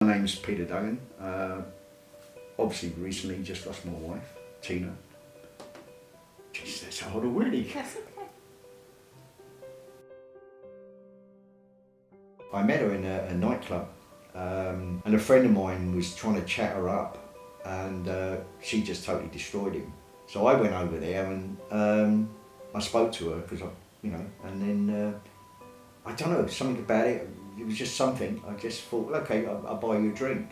My name's Peter Duggan. Obviously recently just lost my wife, Tina. Jeez, that's hard already. That's okay. I met her in a nightclub, and a friend of mine was trying to chat her up, and she just totally destroyed him. So I went over there and I spoke to her because and then I don't know, something about it. It was just something. I just thought, okay, I'll buy you a drink.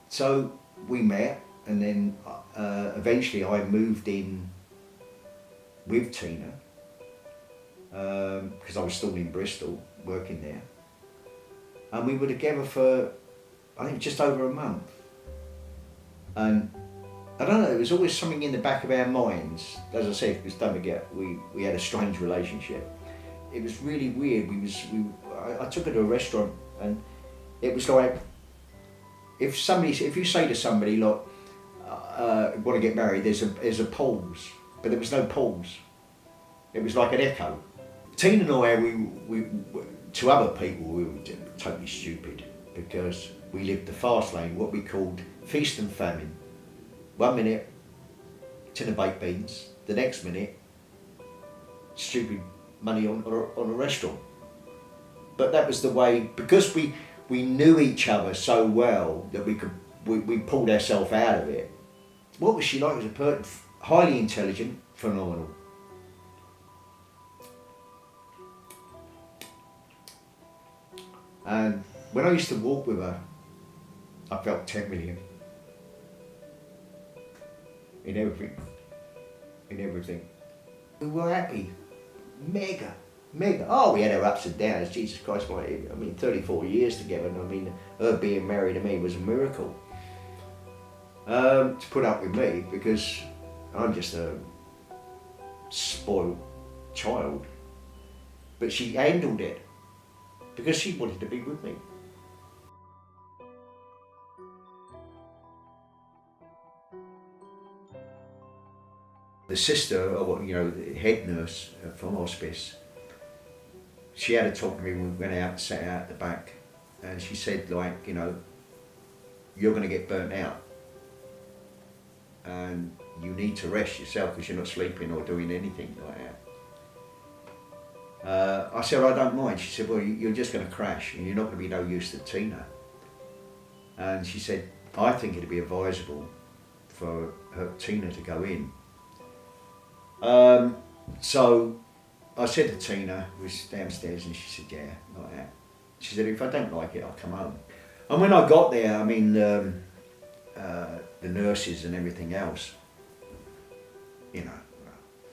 So we met, and then eventually I moved in with Tina because I was still in Bristol working there, and we were together for I think just over a month. And I don't know, there was always something in the back of our minds, as I said, because don't forget we had a strange relationship. It was really weird. I took her to a restaurant, and it was like if you say to somebody, look, want to get married, there's a pause, but there was no pause. It was like an echo. Tina and I, we to other people, we were totally stupid because we lived the fast lane, what we called feast and famine. 1 minute, tin of baked beans. The next minute, stupid money on a restaurant. But that was the way, because we knew each other so well that we pulled ourselves out of it. What was she like as a person? Highly intelligent, phenomenal. And when I used to walk with her, I felt 10 million. In everything. We were happy. Mega. Oh, we had our ups and downs. Jesus Christ, 34 years together. And I mean, her being married to me was a miracle. To put up with me, because I'm just a spoiled child. But she handled it because she wanted to be with me. The sister, the head nurse from hospice, she had to talk to me when we went out and sat out at the back, and she said, you're going to get burnt out and you need to rest yourself because you're not sleeping or doing anything like that. I said, I don't mind. She said, well, you're just going to crash and you're not going to be no use to Tina. And she said, I think it'd be advisable for Tina to go in. So I said to Tina, who was downstairs, and she said, yeah, like that. She said, if I don't like it, I'll come home. And when I got there, the nurses and everything else,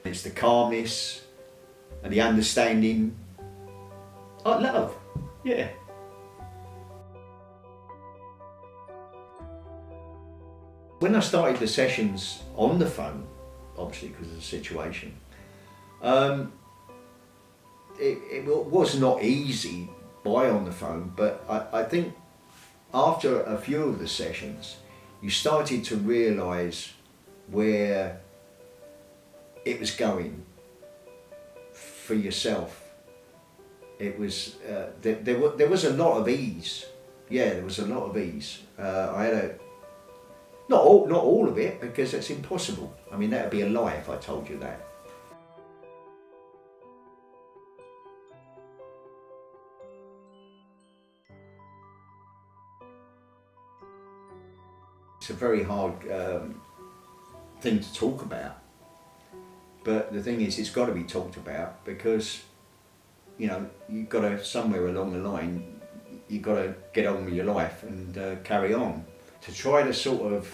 it's the calmness and the understanding. Love, yeah. When I started the sessions on the phone, obviously because of the situation, it was not easy on the phone, but I think after a few of the sessions, you started to realise where it was going for yourself. It was there was a lot of ease. Yeah, there was a lot of ease. I had not all of it, because it's impossible. I mean, that would be a lie if I told you that. It's a very hard thing to talk about, but the thing is, it's got to be talked about because, you've got to, somewhere along the line, you've got to get on with your life and carry on. To try to sort of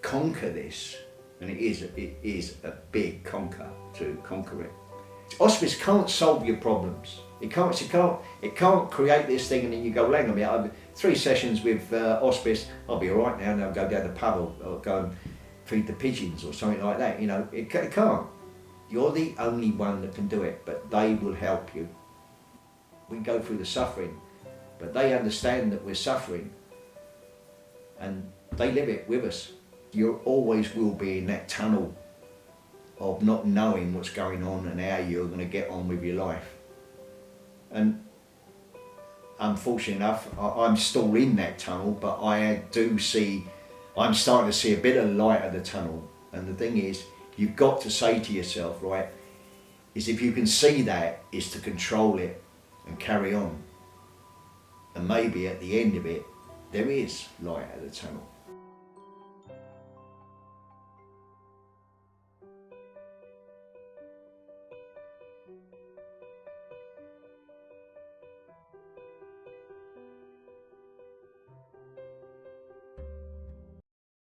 conquer this, and it is a big to conquer it. Hospice can't solve your problems. It can't create this thing and then you go, hang on a minute, 3 sessions with hospice, I'll be all right now, and I'll go down the pub or go and feed the pigeons or something like that. It can't. You're the only one that can do it, but they will help you. We go through the suffering, but they understand that we're suffering and they live it with us. You always will be in that tunnel of not knowing what's going on and how you're going to get on with your life. And unfortunately enough, I'm still in that tunnel, but I'm starting to see a bit of light at the tunnel. And the thing is, you've got to say to yourself, right, is if you can see that, is to control it and carry on. And maybe at the end of it, there is light at the tunnel.